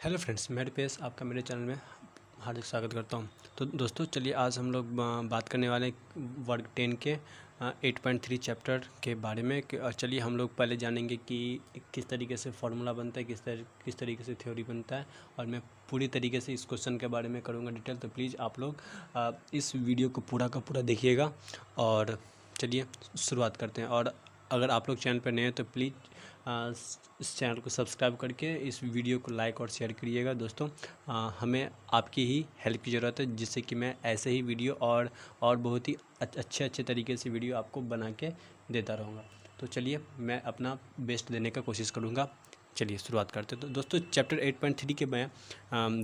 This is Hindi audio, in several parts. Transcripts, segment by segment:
हेलो फ्रेंड्स, मैं रिपेश आपका मेरे चैनल में हार्दिक स्वागत करता हूं। तो दोस्तों चलिए आज हम लोग बात करने वाले हैं वर्ग 10 के 8.3 चैप्टर के बारे में। चलिए हम लोग पहले जानेंगे कि किस तरीके से फार्मूला बनता है, किस तरीके से थ्योरी बनता है, और मैं पूरी तरीके से इस क्वेश्चन के बारे में करूँगा डिटेल। तो प्लीज़ आप लोग इस वीडियो को पूरा का पूरा देखिएगा। और चलिए शुरुआत करते हैं। और अगर आप लोग चैनल पर नए हैं तो प्लीज़ इस चैनल को सब्सक्राइब करके इस वीडियो को लाइक और शेयर करिएगा। दोस्तों हमें आपकी ही हेल्प की ज़रूरत है, जिससे कि मैं ऐसे ही वीडियो और बहुत ही अच्छे तरीके से वीडियो आपको बना के देता रहूँगा। तो चलिए मैं अपना बेस्ट देने का कोशिश करूँगा। चलिए शुरुआत करते हैं। तो दोस्तों चैप्टर 8.3 के में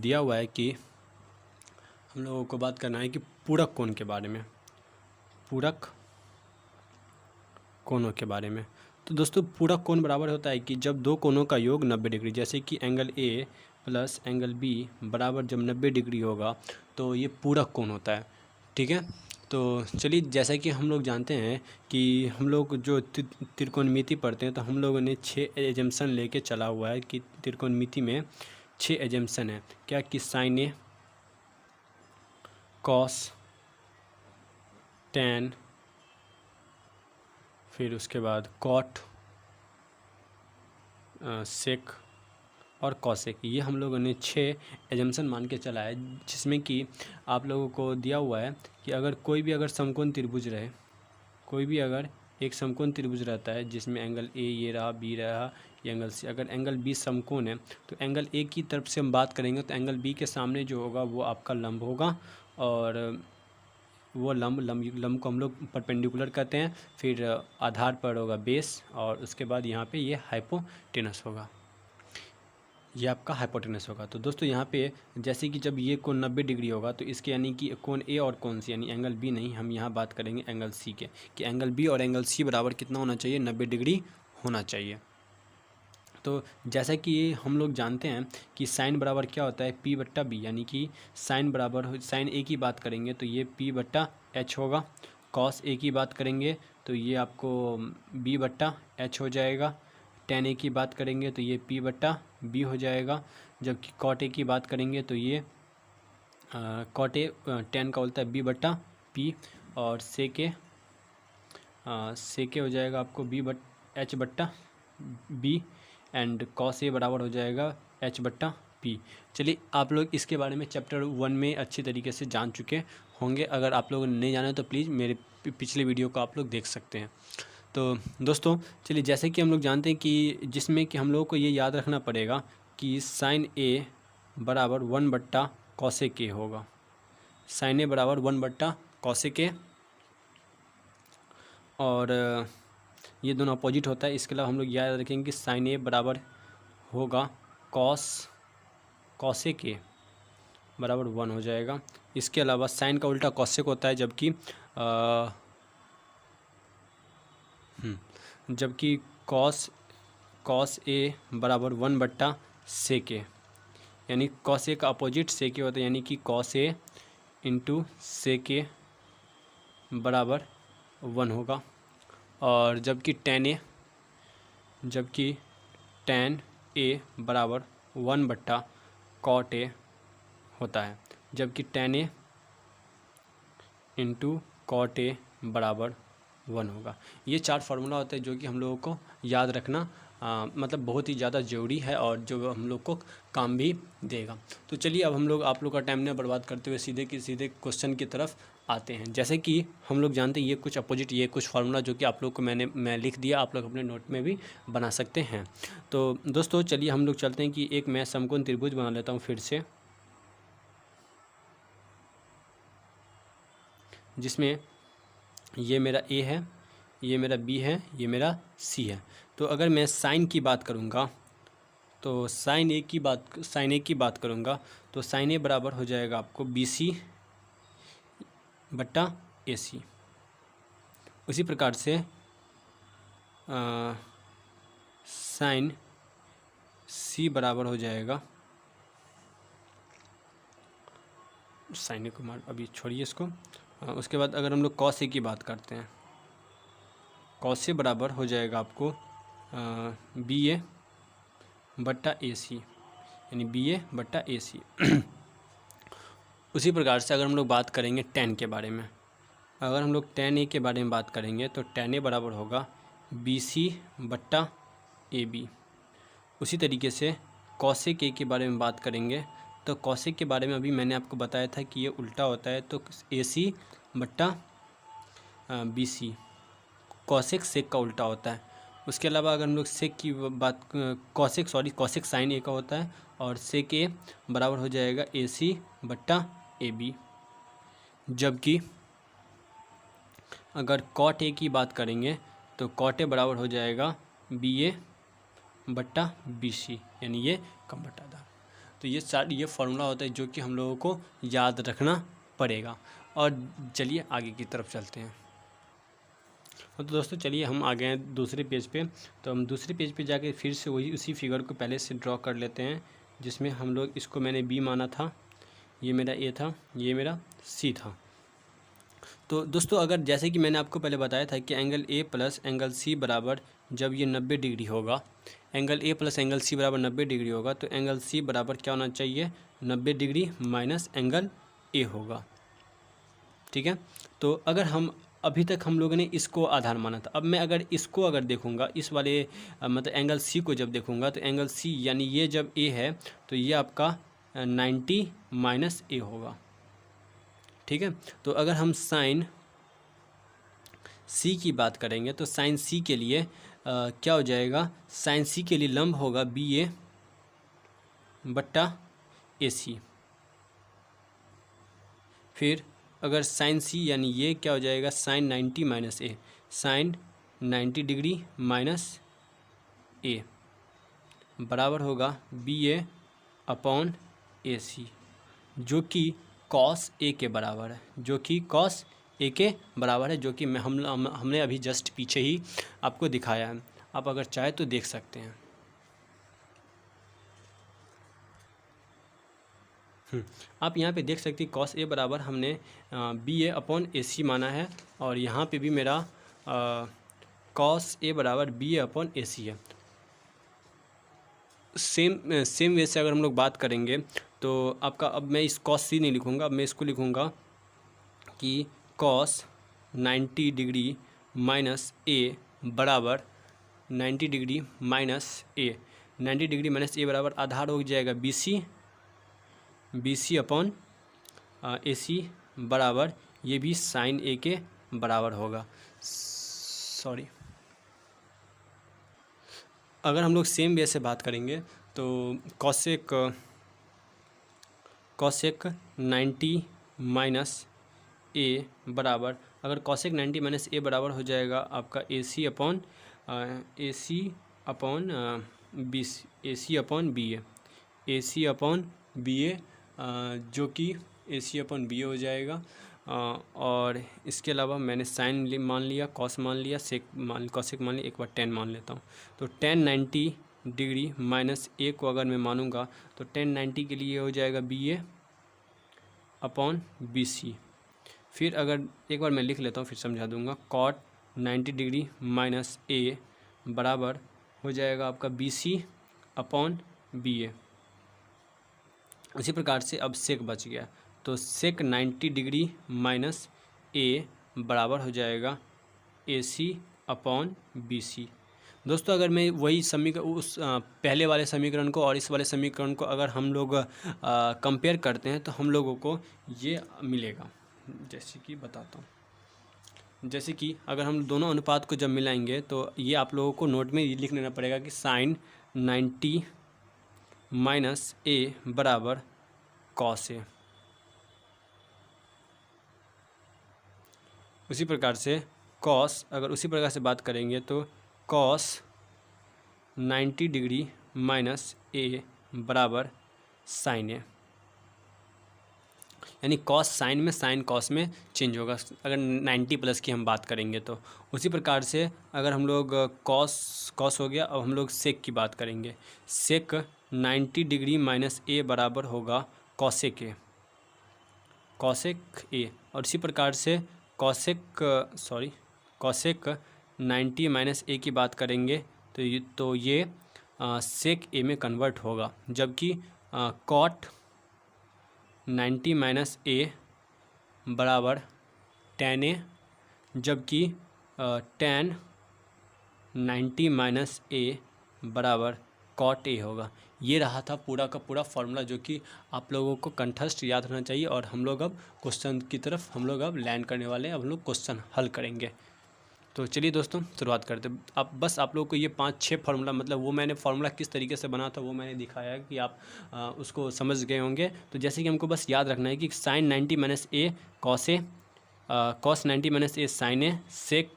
दिया हुआ है कि हम लोगों को बात करना है कि पूरक कोण के बारे में, पूरक कोणों के बारे में। तो दोस्तों पूरक कोण बराबर होता है कि जब दो कोणों का योग 90 डिग्री, जैसे कि angle A plus angle B बराबर जब 90 डिग्री होगा तो ये पूरक कोण होता है। ठीक है, तो चलिए जैसा कि हम लोग जानते हैं कि हम लोग जो त्रिकोणमिति पढ़ते हैं तो हम लोगों ने 6 एजम्पशन लेके चला हुआ है कि त्रिकोणमिति में 6 एजम्पशन है। क्या कि साइन ए, कॉस, टैन, फिर उसके बाद कॉट, सेक और कॉसेक, ये हम लोगों ने 6 एजम्पशन मान के चला है। जिसमें कि आप लोगों को दिया हुआ है कि अगर कोई भी अगर समकोण त्रिभुज रहे, कोई भी अगर एक समकोण त्रिभुज रहता है जिसमें एंगल ए ये रहा, बी रहा, ये एंगल सी, अगर एंगल बी समकोण है तो एंगल ए की तरफ से हम बात करेंगे तो एंगल बी के सामने जो होगा वो आपका लंब होगा, और वो लंब को हम लोग परपेंडिकुलर कहते हैं। फिर आधार पर होगा बेस, और उसके बाद यहाँ पे ये हाइपोटेनस होगा, ये आपका हाइपोटेनस होगा। तो दोस्तों यहाँ पे जैसे कि जब ये कोण 90 डिग्री होगा तो इसके यानी कि कोण ए और कोण सी, यानी एंगल बी नहीं, हम यहाँ बात करेंगे एंगल सी के, कि एंगल बी और एंगल सी बराबर कितना होना चाहिए, 90 डिग्री होना चाहिए। तो जैसा कि हम लोग जानते हैं कि साइन बराबर क्या होता है, पी बट्टा बी, यानी कि साइन बराबर, साइन ए की बात करेंगे तो ये पी बट्टा एच होगा। कॉस ए की बात करेंगे तो ये आपको बी बट्टा एच हो जाएगा। टेन ए की बात करेंगे तो ये पी बट्टा बी हो जाएगा। जबकि कॉट ए की बात करेंगे तो ये कॉट ए टेन का बोलता है बी बट्टा पी, और सेके हो जाएगा आपको बी बट एच बट्टा बी, एंड कॉस ए बराबर हो जाएगा एच बट्टा पी। चलिए आप लोग इसके बारे में चैप्टर 1 में अच्छी तरीके से जान चुके होंगे। अगर आप लोग नहीं जाने तो प्लीज़ मेरे पिछले वीडियो को आप लोग देख सकते हैं। तो दोस्तों चलिए जैसे कि हम लोग जानते हैं कि जिसमें कि हम लोगों को ये याद रखना पड़ेगा कि साइन ए बराबर 1 बट्टा कॉसेक ए होगा। साइन ए बराबर 1 बट्टा कॉसेक ए, और ये दोनों अपोजिट होता है। इसके अलावा हम लोग याद रखेंगे कि साइन ए बराबर होगा कॉसेक ए बराबर 1 हो जाएगा। इसके अलावा साइन का उल्टा कॉसेक होता है, जबकि कॉस ए बराबर 1 बट्टा सेक ए, यानी कॉस ए का अपोजिट सेक ए होता है, यानी कि कॉस ए इंटू सेक ए बराबर 1 होगा। और जबकि टैन ए बराबर 1 बट्टा कॉट ए होता है, जबकि tan A into cot A बराबर 1 होगा। ये 4 फार्मूला होते हैं जो कि हम लोगों को याद रखना मतलब बहुत ही ज़्यादा ज़रूरी है, और जो हम लोग को काम भी देगा। तो चलिए अब हम लोग आप लोग का टाइम न बर्बाद करते हुए सीधे क्वेश्चन की तरफ आते हैं। जैसे कि हम लोग जानते हैं ये कुछ अपोजिट, ये कुछ फार्मूला जो कि आप लोग को मैं लिख दिया, आप लोग अपने नोट में भी बना सकते हैं। तो दोस्तों चलिए हम लोग चलते हैं कि एक मैं समकोण त्रिभुज बना लेता हूँ फिर से, जिसमें ये मेरा ए है, ये मेरा बी है, ये मेरा सी है। तो अगर मैं साइन की बात करूँगा तो साइन ए की बात करूँगा तो साइन ए बराबर हो जाएगा आपको बी सी बट्टा ए सी। उसी प्रकार से साइन सी बराबर हो जाएगा, साइन ए को मार अभी छोड़िए इसको। उसके बाद अगर हम लोग कॉस ए की बात करते हैं, कॉस ए बराबर हो जाएगा आपको बी ए बट्टा ए सी, यानी BA/AC। उसी प्रकार से अगर हम लोग बात करेंगे tan के बारे में, अगर हम लोग tan A के बारे में बात करेंगे तो tan A बराबर होगा BC/AB। उसी तरीके से cosec A के बारे में बात करेंगे तो cosec के बारे में अभी मैंने आपको बताया था कि ये उल्टा होता है, तो AC/BC cosec sec का उल्टा होता है। उसके अलावा अगर हम लोग सेक की बात cosec sin A का होता है और sec A बराबर हो जाएगा AC/AB। जबकि अगर cot A की बात करेंगे तो cot A बराबर हो जाएगा BA/BC, यानी ये कम बटादार। तो ये फार्मूला होता है जो कि हम लोगों को याद रखना पड़ेगा। और चलिए आगे की तरफ चलते हैं। तो दोस्तों चलिए हम आ गए हैं दूसरे पेज पे। तो हम दूसरे पेज पे जाके फिर से उसी फिगर को पहले से ड्रॉ कर लेते हैं, जिसमें हम लोग इसको मैंने B माना था, ये मेरा A था, ये मेरा C था। तो दोस्तों अगर जैसे कि मैंने आपको पहले बताया था कि angle A plus angle C बराबर जब ये 90 डिग्री होगा, angle A plus angle C बराबर 90 डिग्री होगा, तो एंगल C बराबर क्या होना चाहिए, 90 डिग्री माइनस एंगल A होगा। ठीक है। तो अगर हम अभी तक हम लोगों ने इसको आधार माना था, अब मैं अगर इसको अगर देखूंगा, इस वाले मतलब एंगल C को जब देखूंगा तो एंगल C यानी ये जब A है तो ये आपका 90 माइनस A होगा। ठीक है। तो अगर हम साइन C की बात करेंगे तो साइन C के लिए क्या हो जाएगा, साइन C के लिए लंब होगा BA/AC। फिर अगर साइन C यानी ये क्या हो जाएगा, sine 90 minus A, sine 90 degree minus A बराबर होगा BA/AC, जो कि कॉस A के बराबर है, जो कि कॉस A के बराबर है, जो कि हमने अभी जस्ट पीछे ही आपको दिखाया है। आप अगर चाहे तो देख सकते हैं। आप यहाँ पे देख सकते हैं कॉस A बराबर हमने BA/AC माना है, और यहाँ पे भी मेरा कॉस A बराबर BA/AC है। सेम वे से अगर हम लोग बात करेंगे तो आपका, अब मैं इस कॉस C नहीं लिखूँगा, अब मैं इसको लिखूँगा कि कॉस 90 डिग्री माइनस A बराबर 90 degree minus A, 90 degree minus A बराबर आधार हो जाएगा BC/AC बराबर, ये भी साइन A के बराबर होगा। सॉरी, अगर हम लोग सेम वे से बात करेंगे तो कॉसेक 90 माइनस A बराबर, अगर कॉसेक 90 माइनस A बराबर हो जाएगा आपका AC/BA, जो कि AC/BA हो जाएगा। और इसके अलावा मैंने साइन मान लिया, कॉस मान लिया, कॉसेक मान लिया, एक बार tan मान लेता हूँ। तो tan 90 डिग्री माइनस A को अगर मैं मानूंगा तो tan 90 के लिए हो जाएगा BA/BC। फिर अगर एक बार मैं लिख लेता हूँ, फिर समझा दूंगा, cot 90 डिग्री माइनस A बराबर हो जाएगा आपका BC/BA। उसी प्रकार से अब सेक बच गया, तो सेक 90 डिग्री माइनस A बराबर हो जाएगा AC/BC। दोस्तों अगर मैं वही समीकरण, उस पहले वाले समीकरण को और इस वाले समीकरण को अगर हम लोग कंपेयर करते हैं तो हम लोगों को ये मिलेगा। जैसे कि बताता हूँ, जैसे कि अगर हम दोनों अनुपात को जब मिलाएंगे तो ये आप लोगों को नोट में लिख लेना पड़ेगा कि साइन 90 माइनस A बराबर कॉस A। उसी प्रकार से कॉस, अगर उसी प्रकार से बात करेंगे तो कॉस 90 डिग्री माइनस A बराबर साइन A, यानी कॉस साइन में, साइन कॉस में चेंज होगा अगर 90 प्लस की हम बात करेंगे तो। उसी प्रकार से अगर हम लोग कॉस हो गया, अब हम लोग सेक की बात करेंगे। सेक 90 डिग्री माइनस A बराबर होगा कॉसेक A। और इसी प्रकार से कॉसेक 90 माइनस A की बात करेंगे तो ये सेक A में कन्वर्ट होगा, जबकि कॉट 90 माइनस ए बराबर tan ए, जबकि tan 90 माइनस ए बराबर कॉट ए होगा। ये रहा था पूरा का पूरा फॉर्मूला, जो कि आप लोगों को कंठस्थ याद रहना चाहिए। और हम लोग अब क्वेश्चन की तरफ हम लोग अब लैंड करने वाले हैं, अब हम लोग क्वेश्चन हल करेंगे। तो चलिए दोस्तों शुरुआत करते हैं। आप लोगों को ये 5-6 फार्मूला, मतलब वो मैंने फार्मूला किस तरीके से बना था वो मैंने दिखाया है कि आप उसको समझ गए होंगे। तो जैसे कि हमको बस याद रखना है कि sine 90 minus A cos A, cos 90 minus A sine A, sec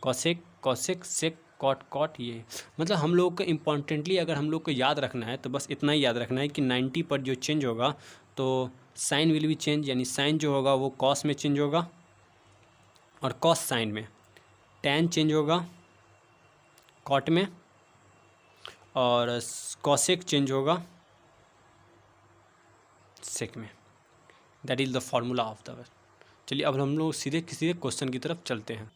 cosec, cosec sec cot cot. ये मतलब हम लोग को इम्पॉर्टेंटली अगर हम लोग को याद रखना है तो बस इतना ही याद रखना है कि 90 पर जो चेंज होगा तो साइन विल भी चेंज, यानी साइन जो होगा वो कॉस में चेंज होगा और कॉस साइन में, टैन चेंज होगा कॉट में, और कॉसेक चेंज होगा सेक में। That is the formula of the. चलिए अब हम लोग सीधे किसी क्वेश्चन की तरफ चलते हैं।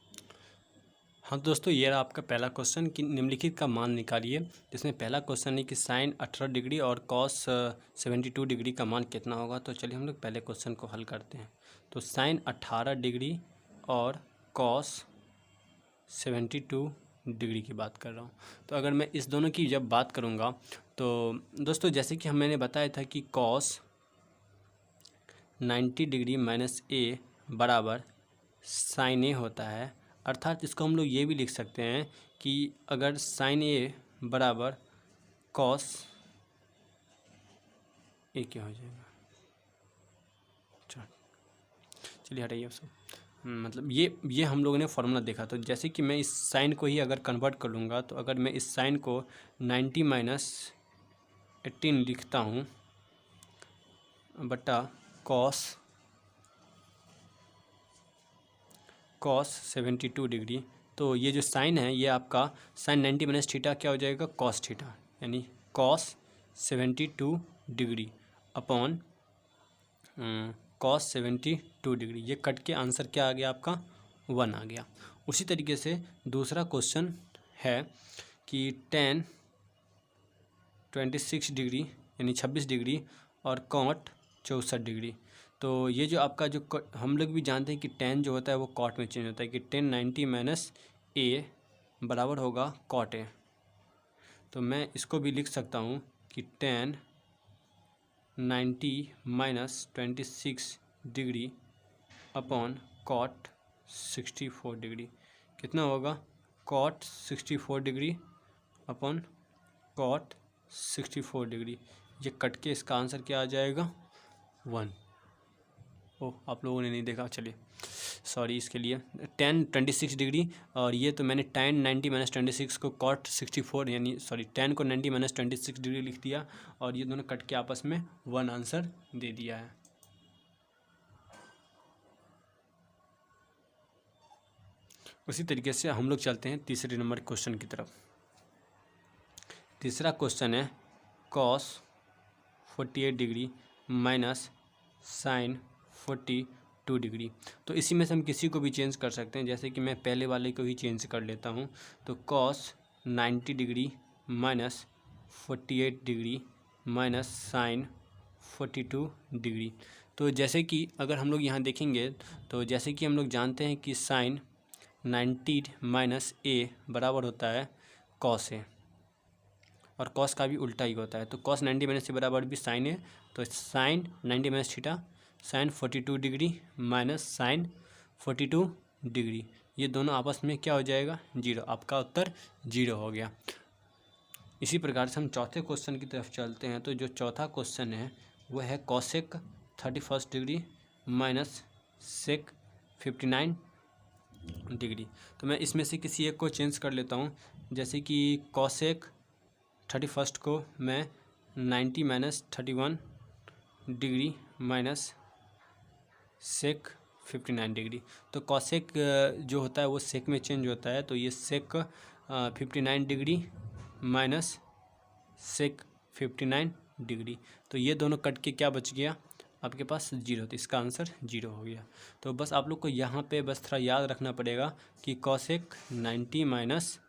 हाँ दोस्तों, ये रहा आपका पहला क्वेश्चन कि निम्नलिखित का मान निकालिए। जिसमें पहला क्वेश्चन है कि साइन 18 डिग्री और कॉस 72 डिग्री का मान कितना होगा। तो चलिए हम लोग पहले क्वेश्चन को हल करते हैं। तो साइन 18 डिग्री और कॉस 72 डिग्री की बात कर रहा हूँ। तो अगर मैं इस दोनों की जब बात करूँगा तो दोस्तों जैसे कि मैंने बताया था कि कॉस 90 डिग्री माइनस ए बराबर साइन ए होता है। अर्थात इसको हम लोग ये भी लिख सकते हैं कि अगर साइन ए बराबर कॉस ए क्या हो जाएगा। चलिए हटाइए उसको। मतलब ये हम लोगों ने फार्मूला देखा। तो जैसे कि मैं इस साइन को ही अगर कन्वर्ट कर लूँगा तो अगर मैं इस साइन को 90 माइनस 18 लिखता हूँ बटा कॉस 72 डिग्री, तो ये जो साइन है ये आपका साइन 90 माइनस थीटा क्या हो जाएगा, कॉस थीटा, यानी cos 72 degree upon cos 72 degree. ये कट के आंसर क्या आ गया आपका 1 आ गया। उसी तरीके से दूसरा क्वेश्चन है कि tan 26 डिग्री यानी 26 डिग्री और कॉट 64 डिग्री। तो ये जो आपका जो हम लोग भी जानते हैं कि tan जो होता है वो कॉट में चेंज होता है कि tan 90 माइनस ए बराबर होगा कॉट ए। तो मैं इसको भी लिख सकता हूँ कि tan 90 माइनस 26 डिग्री अपॉन कॉट 64 डिग्री कितना होगा, cot 64 degree upon cot 64 degree. ये कट के इसका आंसर क्या आ जाएगा 1। ओह, आप लोगों ने नहीं देखा, चलिए सॉरी इसके लिए। tan 26 डिग्री और ये तो मैंने tan 90 माइनस 26 को cot 64 यानी सॉरी tan को 90 माइनस 26 डिग्री लिख दिया और ये दोनों कट के आपस में 1 आंसर दे दिया है। उसी तरीके से हम लोग चलते हैं तीसरे नंबर क्वेश्चन की तरफ। तीसरा क्वेश्चन है cos 48 degree minus sine 42 degree. तो इसी में से हम किसी को भी चेंज कर सकते हैं, जैसे कि मैं पहले वाले को ही चेंज कर लेता हूँ। तो cos 90 degree minus 48 degree minus sine 42 degree. तो जैसे कि अगर हम लोग यहाँ देखेंगे तो जैसे कि हम लोग जानते हैं कि साइन 90 माइनस ए बराबर होता है कॉस ए और कॉस का भी उल्टा ही होता है। तो कॉस 90 माइनस ए बराबर भी साइन ए, तो sine 90 minus theta sine 42 degree minus sine 42 degree, ये दोनों आपस में क्या हो जाएगा 0। आपका उत्तर 0 हो गया। इसी प्रकार से हम चौथे क्वेश्चन की तरफ चलते हैं। तो जो चौथा क्वेश्चन है वो है cosec 31 degree minus sec 59 degree. तो मैं इसमें से किसी एक को चेंज कर लेता हूँ, जैसे कि कॉसेक 31 को मैं 90 minus 31 degree minus sec 59 degree. तो कॉसेक जो होता है वो सेक में चेंज होता है, तो ये सेक 59 डिग्री माइनस सेक 59 डिग्री। तो ये दोनों कट के क्या बच गया आपके पास 0, तो इसका आंसर 0 हो गया। तो बस आप लोग को यहाँ पे बस थोड़ा याद रखना पड़ेगा कि कॉसेक 90 माइनस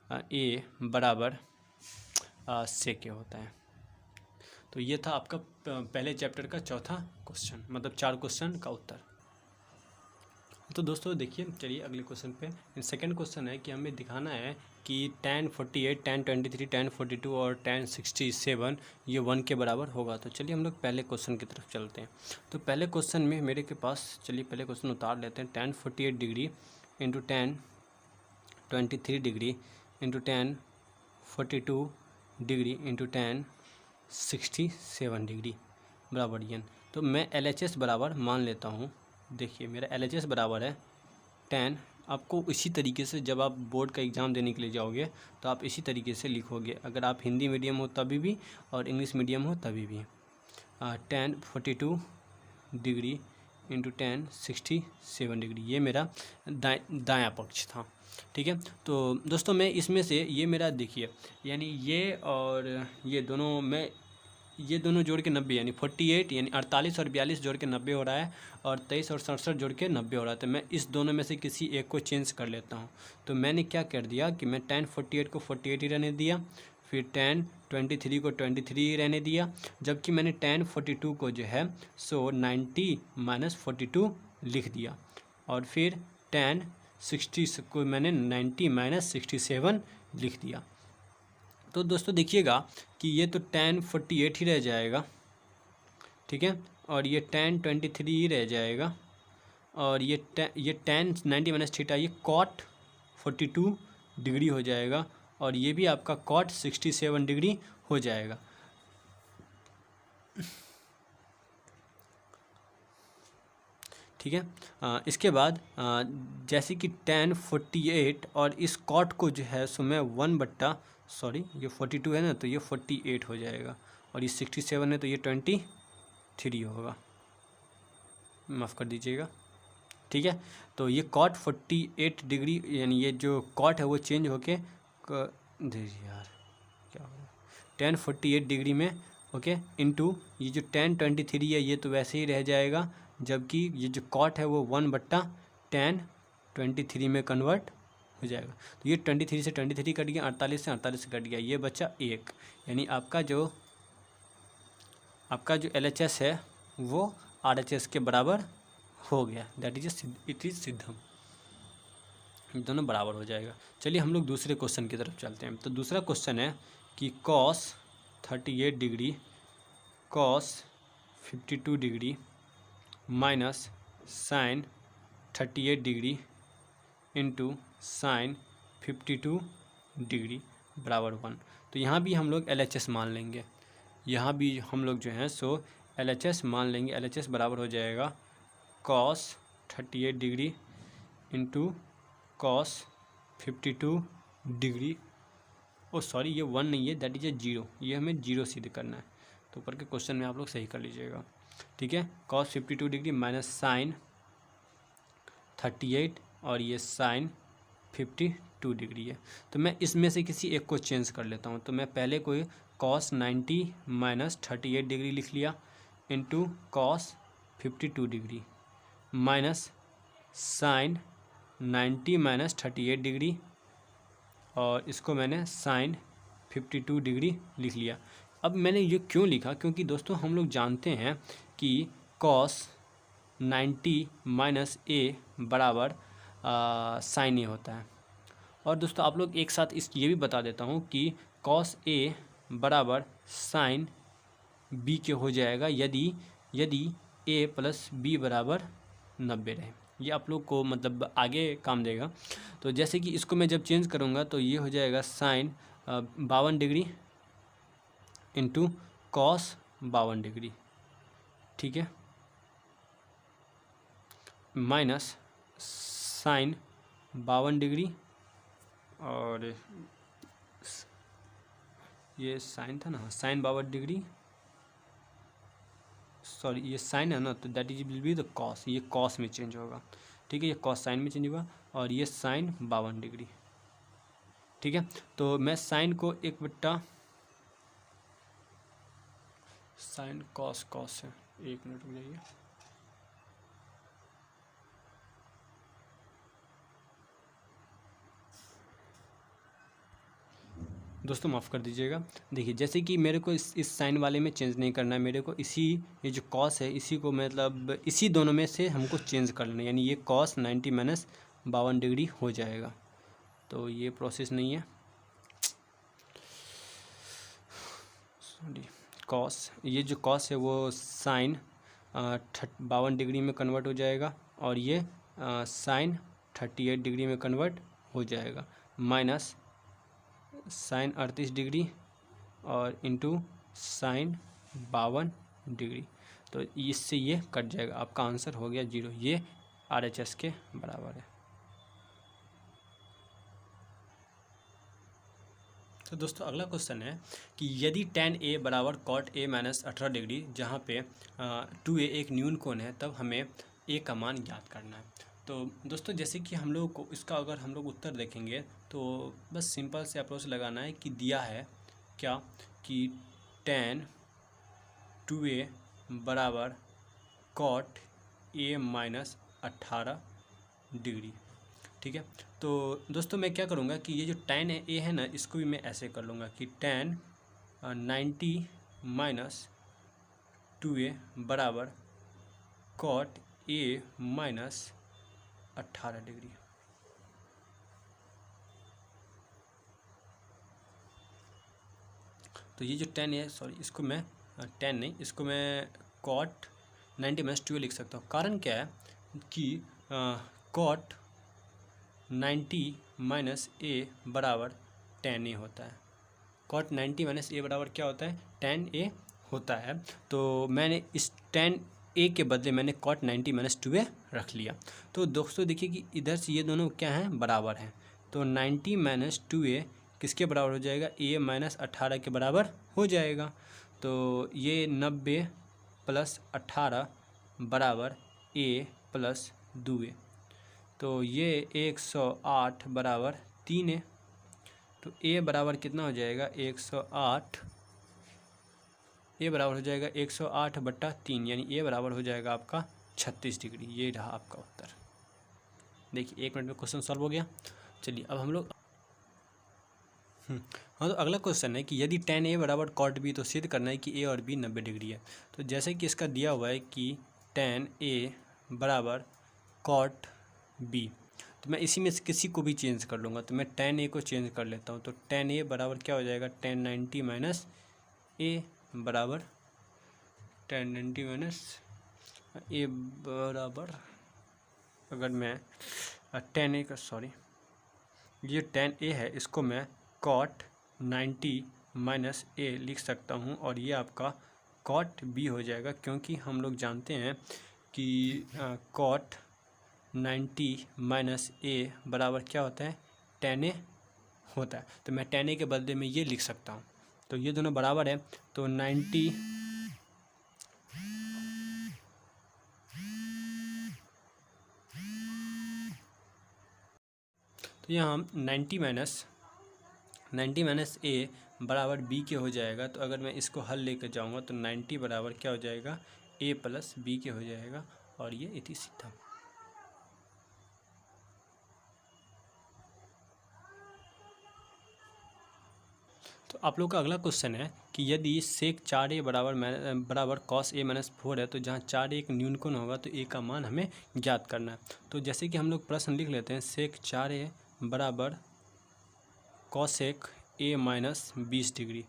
ए बराबर सेक होता है। तो ये था आपका पहले चैप्टर का चौथा क्वेश्चन, मतलब 4 क्वेश्चन का उत्तर। तो दोस्तों देखिए, चलिए अगले क्वेश्चन पे। सेकंड क्वेश्चन है कि हमें दिखाना है कि tan 48, tan 23, tan 42 और tan 67 ये 1 के बराबर होगा। तो चलिए हम लोग पहले क्वेश्चन की तरफ चलते हैं। तो पहले क्वेश्चन में मेरे के पास, चलिए पहले क्वेश्चन उतार लेते हैं। tan 48 degree into tan 23 degree into tan 42 degree into tan 67 degree बराबर n। तो मैं LHS बराबर मान लेता हूँ। देखिए मेरा LHS बराबर है tan, आपको इसी तरीके से जब आप बोर्ड का एग्ज़ाम देने के लिए जाओगे तो आप इसी तरीके से लिखोगे, अगर आप हिंदी मीडियम हो तभी भी और इंग्लिश मीडियम हो तभी भी। tan 42 degree into tan 67 degree, ये मेरा दायां पक्ष था। ठीक है, तो दोस्तों मैं इसमें से ये मेरा देखिए, यानी ये और ये दोनों जोड़ के 90, यानी 48, यानी 48 और 42 जोड़ के 90 हो रहा है, और 23 और 67 जोड़ के 90 हो रहा है। तो मैं इस दोनों में से किसी एक को चेंज कर लेता हूँ। तो मैंने क्या कर दिया कि मैं tan 48 को 48 ही रहने दिया, फिर tan 23 को 23 ही रहने दिया, जबकि मैंने tan 42 को जो है 90 माइनस 42 लिख दिया, और फिर tan 60 को मैंने 90 माइनस 67 लिख दिया। तो दोस्तों देखिएगा कि ये तो tan 48 ही रह जाएगा, ठीक है, और ये tan 23 ही रह जाएगा, और ये tan 90 माइनस थीटा ये cot 42 डिग्री हो जाएगा, और ये भी आपका cot 67 डिग्री हो जाएगा। ठीक है, इसके बाद जैसे कि tan 48 और इस cot को जो है सो मैं 1/, ये 42 है ना, तो ये 48 हो जाएगा, और ये 67 है तो ये 23 होगा, माफ़ कर दीजिएगा। ठीक है, तो ये cot 48 डिग्री, यानी ये जो cot है वो चेंज होके यार क्या हो रहा है, tan 48 डिग्री में, ओके, इनटू ये जो tan 23 है ये तो वैसे ही रह जाएगा, जबकि ये जो cot है वो 1/tan 23 में कन्वर्ट हो जाएगा। तो ये 23 से 23 कट गया, 48 से 48 कट गया, ये बचा 1, यानी आपका जो LHS है वो RHS के बराबर हो गया, दैट इज इट इज सिद्धम, दोनों बराबर हो जाएगा। चलिए हम लोग दूसरे क्वेश्चन की तरफ चलते हैं। तो दूसरा क्वेश्चन है कि cos 38 degree cos 52 degree minus sin 38 degree into sin 52 degree बराबर 1। तो यहाँ भी हम लोग LHS मान लेंगे, यहाँ भी हम लोग जो हैं सो LHS मान लेंगे। LHS बराबर हो जाएगा cos 38 degree into cos 52 degree, ये 1 नहीं है, दैट इज ए 0, ये हमें 0 सिद्ध करना है। तो ऊपर के क्वेश्चन में आप लोग सही कर लीजिएगा। ठीक है, cos 52 डिग्री माइनस sin 38, और ये sin 52 डिग्री है। तो मैं इसमें से किसी एक को चेंज कर लेता हूँ। तो मैं पहले कोई cos 90 माइनस 38 डिग्री लिख लिया, into cos 52 degree minus sin 90 minus 38 degree, और इसको मैंने sin 52 डिग्री लिख लिया। अब मैंने ये क्यों लिखा, क्योंकि दोस्तों हम लोग जानते हैं कि cos 90 माइनस a बराबर sin a होता है। और दोस्तों आप लोग एक साथ ये भी बता देता हूँ कि cos a बराबर sin b के हो जाएगा यदि a प्लस b बराबर 90 रहे। ये आप लोग को मतलब आगे काम देगा। तो जैसे कि इसको मैं जब चेंज करूँगा तो ये हो जाएगा sin 52 degree into cos 52 degree, ठीक है, माइनस sin 52 डिग्री, और ये साइन था ना, sin 52 डिग्री, ये साइन है ना, तो that is will be the cos, ये कॉस में चेंज होगा। ठीक है, ये कॉस साइन में चेंज होगा, और ये sin 52 डिग्री। ठीक है, तो मैं साइन को 1/, साइन कॉस है, 1 मिनट रुक जाइए। दोस्तों माफ़ कर दीजिएगा, देखिए जैसे कि मेरे को इस साइन वाले में चेंज नहीं करना है, मेरे को इसी ये जो कॉस है इसी को मतलब इसी दोनों में से हमको चेंज कर लेना है, यानी ये कॉस 90 माइनस 52 डिग्री हो जाएगा। तो ये प्रोसेस नहीं है, सॉरी, कॉस, ये जो कॉस है वो साइन 52 डिग्री में कन्वर्ट हो जाएगा और ये साइन 38 डिग्री में कन्वर्ट हो जाएगा, माइनस साइन 38 डिग्री और इंटू साइन 52 डिग्री। तो इससे ये कट जाएगा, आपका आंसर हो गया 0। ये RHS के बराबर है। तो दोस्तों अगला क्वेश्चन है कि यदि tan A बराबर cot A माइनस 18 डिग्री, जहाँ पे 2A एक न्यून कोण है, तब हमें A का मान ज्ञात करना है। तो दोस्तों जैसे कि हम लोग को इसका अगर हम लोग उत्तर देखेंगे तो बस सिंपल से अप्रोच लगाना है कि दिया है क्या कि tan 2A बराबर cot A माइनस 18 डिग्री, ठीक है। तो दोस्तों मैं क्या करूँगा कि ये जो tan ए है ना, इसको भी मैं ऐसे कर लूँगा कि tan 90 माइनस 2A बराबर cot A माइनस 18 डिग्री। तो ये जो tan है, सॉरी इसको मैं tan नहीं, इसको मैं cot 90 माइनस 2A लिख सकता हूँ। कारण क्या है कि cot 90 माइनस A बराबर tan A होता है। cot 90 माइनस A बराबर क्या होता है, tan A होता है। तो मैंने इस tan A के बदले मैंने cot 90 माइनस 2A रख लिया। तो दोस्तों देखिए कि इधर से ये दोनों क्या हैं, बराबर हैं। तो 90 माइनस 2A किसके बराबर हो जाएगा, A माइनस 18 के बराबर हो जाएगा। तो ये 90 प्लस 18 बराबर A प्लस 2A। तो ये 108 बराबर 3 है। तो A बराबर कितना हो जाएगा, 108, A बराबर हो जाएगा 108 बट्टा 3, यानी A बराबर हो जाएगा आपका 36 डिग्री। ये रहा आपका उत्तर। देखिए 1 मिनट में क्वेश्चन सॉल्व हो गया। चलिए अब हम लोग हाँ, तो अगला क्वेश्चन है कि यदि tan A बराबर cot B, तो सिद्ध करना है कि A और B 90 डिग्री है। तो जैसे कि इसका दिया हुआ है कि tan A बराबर cot B, तो मैं इसी में से किसी को भी चेंज कर लूँगा। तो मैं tan A को चेंज कर लेता हूँ। तो tan A बराबर क्या हो जाएगा, tan 90 माइनस A बराबर tan 90 माइनस A बराबर, अगर मैं tan A का, सॉरी ये tan A है, इसको मैं cot 90 माइनस A लिख सकता हूँ और ये आपका cot B हो जाएगा, क्योंकि हम लोग जानते हैं कि cot 90 माइनस A बराबर क्या होता है, tan A होता है। तो मैं tan A के बदले में ये लिख सकता हूँ। तो ये दोनों बराबर है। तो 90 तो यहाँ हम 90 माइनस A बराबर B के हो जाएगा। तो अगर मैं इसको हल लेकर जाऊँगा तो 90 बराबर क्या हो जाएगा, A प्लस B के हो जाएगा और ये इति सीधा। तो आप लोग का अगला क्वेश्चन है कि यदि सेक 4A बराबर cos A माइनस 4 है, तो जहाँ 4A एक न्यूनकोण होगा तो A का मान हमें ज्ञात करना है। तो जैसे कि हम लोग प्रश्न लिख लेते हैं, सेक 4A बराबर कॉसेक A माइनस 20 डिग्री।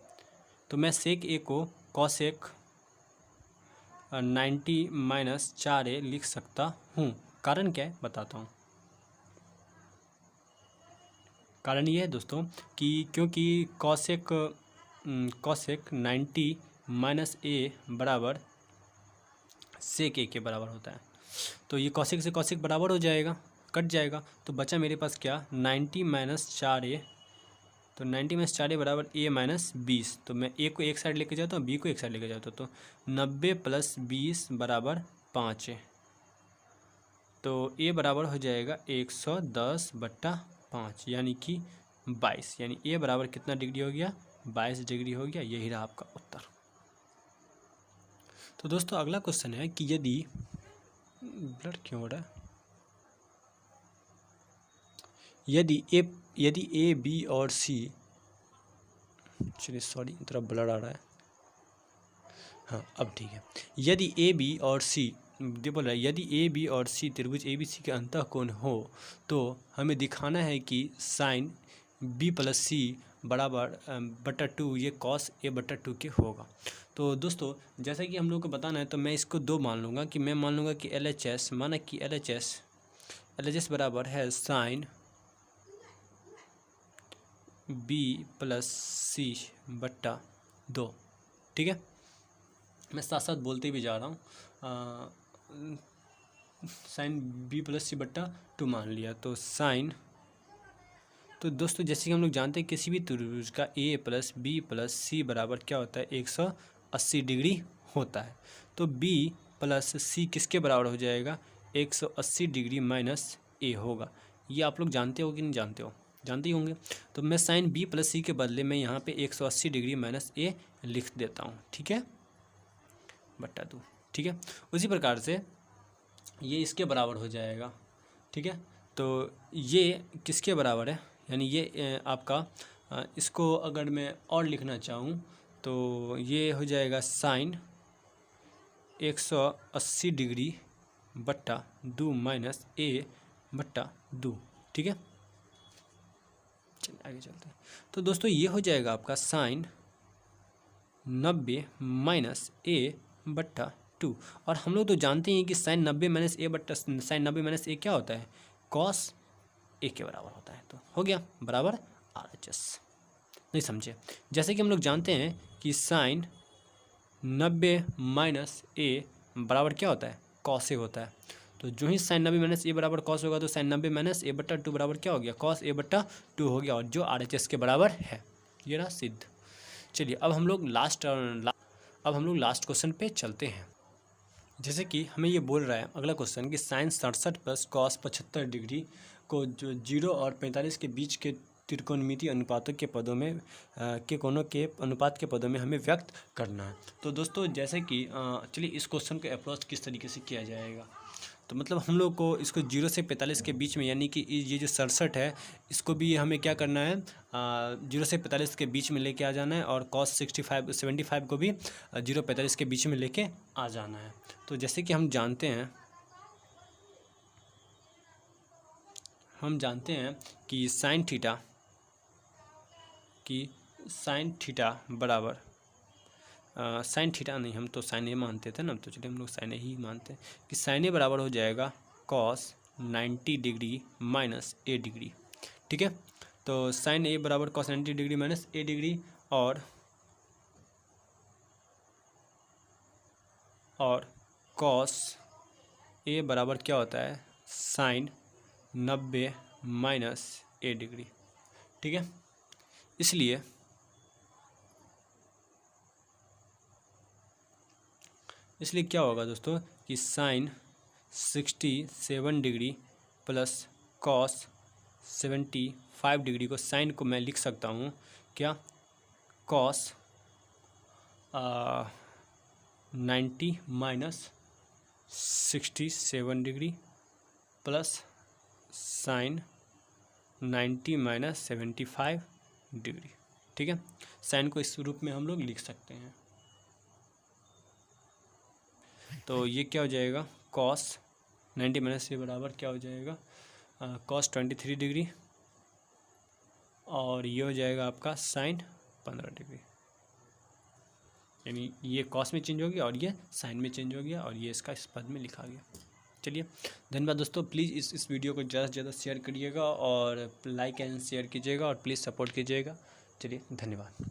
तो मैं सेक A को कॉसेक 90 माइनस 4A लिख सकता हूँ। कारण क्या है बताता हूँ। कारण ये है दोस्तों कि क्योंकि कॉसेक 90 माइनस A बराबर सेक A के बराबर होता है। तो ये कॉसेक से कॉसेक बराबर हो जाएगा, कट जाएगा। तो बचा मेरे पास क्या, 90 माइनस 4A। तो 90 माइनस 4A बराबर A माइनस 20। तो मैं A को एक साइड लेके जाता हूँ, B को एक साइड लेके जाता हूँ। तो 90 प्लस 20 बराबर 5 है। तो A बराबर हो जाएगा 110 बट्टा 5, यानी कि 22। यानी A बराबर कितना डिग्री हो गया, 22 डिग्री हो गया। यही रहा आपका उत्तर। तो दोस्तों अगला क्वेश्चन है कि यदि ब्लड क्यों हो रहा है, यदि A, B और C चलिए सॉरी थोड़ा ब्लर आ रहा है। हाँ अब ठीक है। यदि ए बी और सी बोल रहा है यदि ए बी और सी त्रिभुज ए बी सी के अंतःकोण हो तो हमें दिखाना है कि साइन बी प्लस सी बराबर बटा 2 ये कॉस ए बटा 2 के होगा। तो दोस्तों जैसा कि हम लोग को बताना है तो मैं इसको 2 मान लूँगा कि मैं मान लूँगा कि एल एच एस माना कि एल एच एस बराबर है साइन बी प्लस सी बट्टा 2। ठीक है, मैं साथ साथ बोलते भी जा रहा हूँ। साइन बी प्लस सी बट्टा 2 मान लिया तो साइन, तो दोस्तों जैसे कि हम लोग जानते हैं किसी भी त्रिभुज का ए प्लस बी प्लस सी बराबर क्या होता है 180 डिग्री होता है। तो बी प्लस सी किसके बराबर हो जाएगा 180 डिग्री माइनस ए होगा। ये आप लोग जानते हो कि नहीं जानते हो, जानते ही होंगे। तो मैं साइन बी प्लस सी के बदले में यहाँ पे 180 डिग्री माइनस ए लिख देता हूँ। ठीक है, बट्टा 2। ठीक है, उसी प्रकार से ये इसके बराबर हो जाएगा। ठीक है, तो ये किसके बराबर है, यानी ये आपका इसको अगर मैं और लिखना चाहूँ तो ये हो जाएगा साइन 180 डिग्री बट्टा 2 माइनस ए बट्टा 2। ठीक है, चलिए आगे चलते हैं। तो दोस्तों ये हो जाएगा आपका साइन 90 माइनस ए बट्टा 2। और हम लोग तो जानते हैं कि साइन 90 माइनस ए बट्टा साइन 90 माइनस ए क्या होता है कॉस ए के बराबर होता है। तो हो गया बराबर RHS। नहीं समझे, जैसे कि हम लोग जानते हैं कि साइन 90 माइनस ए बराबर क्या होता है कॉस ए होता है। तो जो ही साइन 90 माइनस ए बराबर कॉस होगा तो साइन 90 माइनस ए बट्टा 2 बराबर क्या हो गया कॉस ए बट्टा 2 हो गया, और जो RHS के बराबर है। ये रहा सिद्ध। चलिए अब हम लोग लास्ट क्वेश्चन पे चलते हैं। जैसे कि हमें ये बोल रहा है अगला क्वेश्चन कि साइन 67 प्लस कॉस 75 डिग्री को जो 0 और 45 के बीच के त्रिकोणमितीय अनुपातों के पदों में के कोणों के अनुपात के पदों में हमें व्यक्त करना है। तो दोस्तों जैसे कि चलिए इस क्वेश्चन को अप्रोच किस तरीके से किया जाएगा। तो मतलब हम लोग को इसको 0 से 45 के बीच में, यानी कि ये जो 67 है इसको भी हमें क्या करना है 0 से 45 के बीच में लेके आ जाना है, और cos 75 को भी 0-45 के बीच में लेके आ जाना है। तो जैसे कि हम जानते हैं कि साइन थीटा बराबर साइन थीटा नहीं, हम तो साइन ए मानते थे ना, तो चलिए हम लोग साइन ए ही मानते हैं कि साइन ए बराबर हो जाएगा कॉस 90 डिग्री माइनस ए डिग्री। ठीक है, तो साइन ए बराबर कॉस 90 डिग्री माइनस ए डिग्री, और कॉस ए बराबर क्या होता है साइन 90 माइनस ए डिग्री। ठीक है, इसलिए क्या होगा दोस्तों कि sine 67 degree plus cos 75 degree को साइन को मैं लिख सकता हूँ क्या cos 90 minus 67 degree plus sine 90 minus 75 degree. ठीक है, साइन को इस रूप में हम लोग लिख सकते हैं। तो ये क्या हो जाएगा कॉस 90 माइनस से बराबर क्या हो जाएगा कॉस 23 डिग्री, और ये हो जाएगा आपका साइन 15 डिग्री। यानी ये कॉस में चेंज हो गया और ये साइन में चेंज हो गया, और ये इसका इस पद में लिखा गया। चलिए धन्यवाद दोस्तों, प्लीज़ इस वीडियो को ज़्यादा से ज़्यादा शेयर करिएगा और लाइक एंड शेयर कीजिएगा और प्लीज़ सपोर्ट कीजिएगा। चलिए धन्यवाद।